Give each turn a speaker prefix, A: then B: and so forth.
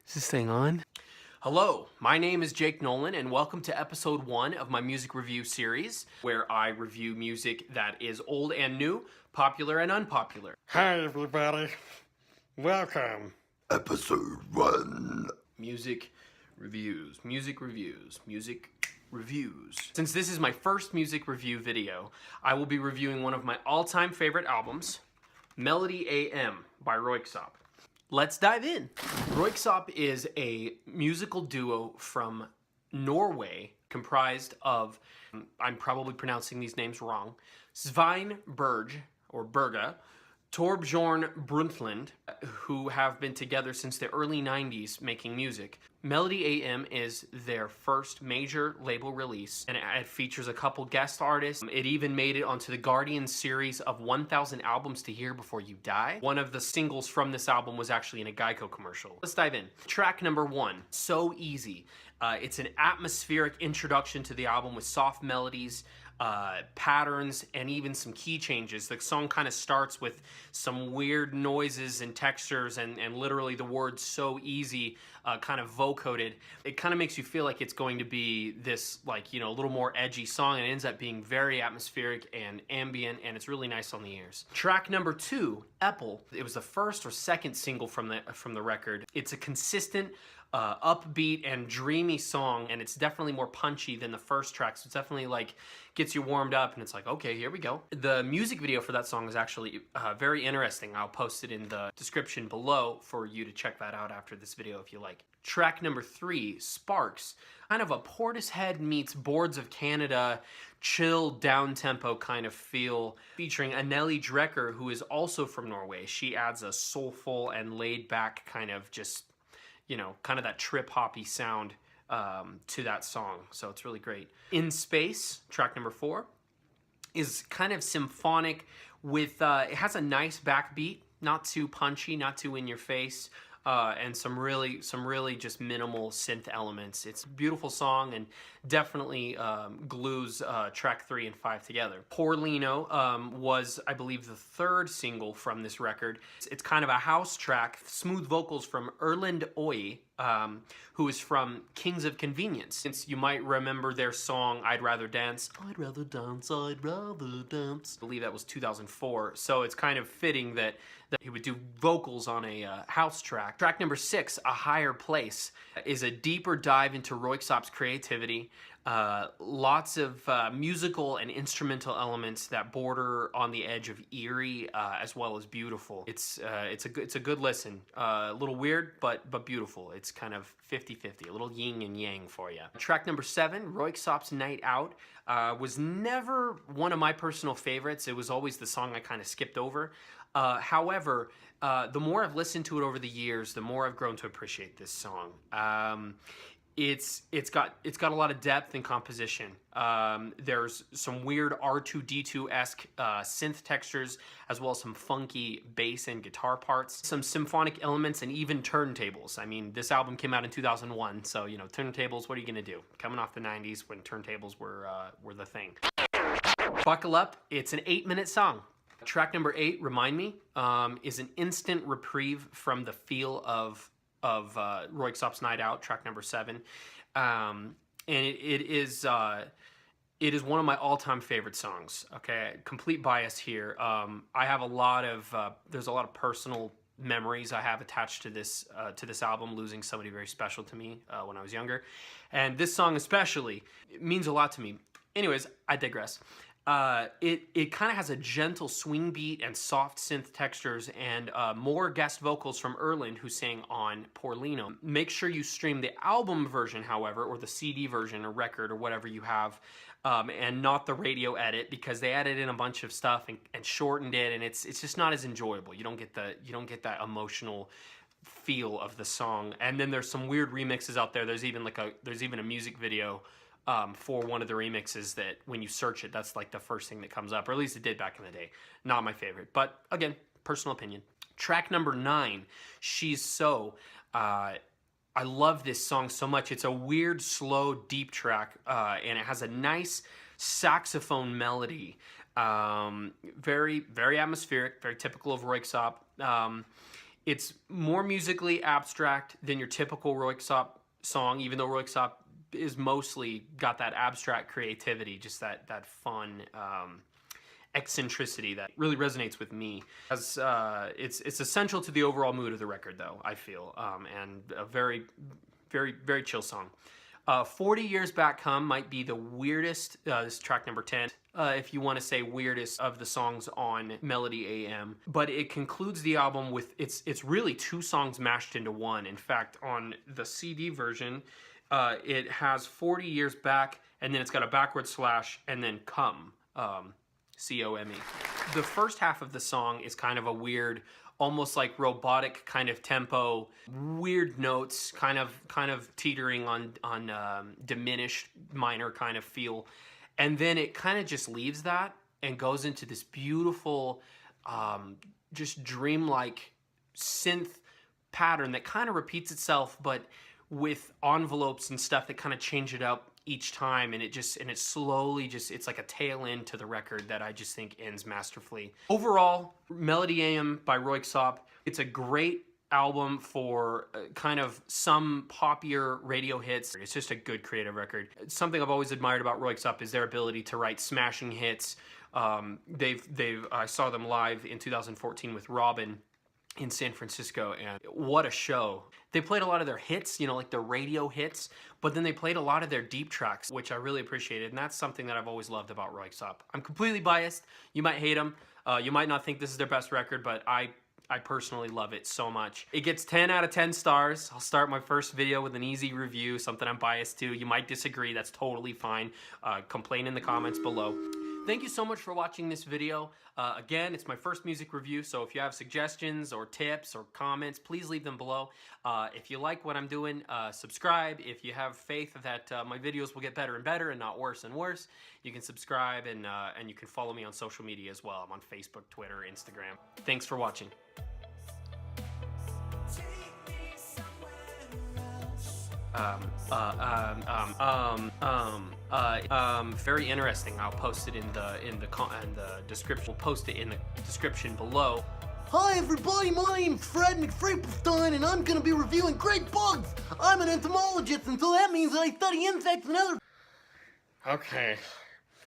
A: Is this thing on? Hello, my name is Jake Nolen, and welcome to episode 1 of my music review series, where I review music that is old and new, popular and unpopular.
B: Hi everybody, welcome.
C: Episode 1.
A: Music reviews, music reviews, music reviews. Since this is my first music review video, I will be reviewing one of my all-time favorite albums, Melody AM by Röyksopp. Let's dive in. Röyksopp is a musical duo from Norway comprised of, I'm probably pronouncing these names wrong, Svein Berge, or Berga, Torbjorn Brundtland, who have been together since the early 90s making music. Melody AM is their first major label release, and it features a couple guest artists. It even made it onto the Guardian series of 1,000 albums to hear before you die. One of the singles from this album was actually in a Geico commercial. Let's dive in. Track number 1, So Easy. It's an atmospheric introduction to the album with soft melodies, patterns, and even some key changes. The song kind of starts with some weird noises and textures and literally the word "so easy" kind of vocoded. It kind of makes you feel like it's going to be this, like, you know, a little more edgy song, and it ends up being very atmospheric and ambient, and it's really nice on the ears. Track number 2, Apple. It was the first or second single from the record. It's a consistent upbeat and dreamy song, and it's definitely more punchy than the first track, so it's definitely like gets you warmed up, and it's like, okay, here we go. The music video for that song is actually very interesting. I'll post it in the description below for you to check that out after this video if you like. Track number 3, Sparks. Kind of a Portishead meets Boards of Canada, chill, down-tempo kind of feel, featuring Anneli Drecker, who is also from Norway. She adds a soulful and laid-back kind of just, you know, kind of that trip-hoppy sound to that song, so it's really great. In Space, track number 4, is kind of symphonic with, it has a nice backbeat, not too punchy, not too in your face, and some really just minimal synth elements. It's a beautiful song and definitely glues track 3 and 5 together. Porlino was, I believe, the third single from this record. It's kind of a house track, smooth vocals from Erlend Øye, who is from Kings of Convenience. Since you might remember their song, I'd Rather Dance. I'd rather dance, I'd rather dance. I believe that was 2004, so it's kind of fitting that he would do vocals on a house track. Track number 6, A Higher Place, is a deeper dive into Röyksopp's creativity. Lots of musical and instrumental elements that border on the edge of eerie as well as beautiful. It's a good listen. A little weird, but beautiful. It's kind of 50-50, a little yin and yang for you. Track number 7, Röyksopp's Night Out, was never one of my personal favorites. It was always the song I kind of skipped over. However, the more I've listened to it over the years, the more I've grown to appreciate this song. It's got a lot of depth and composition. There's some weird R2-D2-esque synth textures, as well as some funky bass and guitar parts, some symphonic elements, and even turntables. I mean, this album came out in 2001, so, you know, turntables, what are you gonna do? Coming off the 90s when turntables were the thing. Buckle up, it's an 8-minute song. Track number 8, Remind Me, is an instant reprieve from the feel of Röyksopp's Night Out, track number 7, and it is one of my all-time favorite songs. Okay, complete bias here. I have a lot of there's a lot of personal memories I have attached to this album, losing somebody very special to me when I was younger, and this song especially, it means a lot to me. Anyways, I digress. It kind of has a gentle swing beat and soft synth textures, and more guest vocals from Erlend, who sang on Porlino. Make sure you stream the album version, however, or the CD version or record or whatever you have, and not the radio edit, because they added in a bunch of stuff and shortened it, and it's just not as enjoyable. You don't get that emotional feel of the song. And then there's some weird remixes out there. There's even a music video for one of the remixes that when you search it, that's like the first thing that comes up, or at least it did back in the day. Not my favorite, but again, personal opinion. Track number 9, She's So. I love this song so much. It's a weird, slow, deep track, and it has a nice saxophone melody. Very, very atmospheric, very typical of Röyksopp. It's more musically abstract than your typical Röyksopp song, even though Röyksopp is mostly got that abstract creativity, just that fun eccentricity that really resonates with me. As it's essential to the overall mood of the record, though, I feel, and a very, very, very chill song. 40 Years Back Come might be the weirdest, this is track number 10, if you want to say weirdest of the songs on Melody AM. But it concludes the album with, it's really 2 songs mashed into one. In fact, on the CD version, it has 40 Years Back, and then it's got a backward slash, and then Come, C-O-M-E. The first half of the song is kind of a weird, almost like robotic kind of tempo, weird notes, kind of teetering on diminished minor kind of feel. And then it kind of just leaves that and goes into this beautiful, just dreamlike synth pattern that kind of repeats itself, but with envelopes and stuff that kind of change it up each time, and it slowly just, it's like a tail end to the record that I just think ends masterfully. Overall, Melody AM by Röyksopp, it's a great album for kind of some popular radio hits. It's just a good creative record. Something I've always admired about Röyksopp is their ability to write smashing hits. I saw them live in 2014 with Robin in San Francisco, and what a show. They played a lot of their hits, you know, like the radio hits, but then they played a lot of their deep tracks, which I really appreciated, and that's something that I've always loved about Röyksopp. I'm completely biased. You might hate them. You might not think this is their best record, but I personally love it so much. It gets 10 out of 10 stars. I'll start my first video with an easy review, something I'm biased to. You might disagree, that's totally fine. Complain in the comments below. Thank you so much for watching this video. Again, it's my first music review, so if you have suggestions or tips or comments, please leave them below. If you like what I'm doing, subscribe. If you have faith that my videos will get better and better and not worse and worse, you can subscribe, and you can follow me on social media as well. I'm on Facebook, Twitter, Instagram. Thanks for watching. Very interesting. I'll post it in the description. We'll post it in the description below.
D: Hi everybody, my name's Fred McFreeplestein, and I'm gonna be reviewing great bugs. I'm an entomologist, and so that means that I study insects and other...
B: Okay.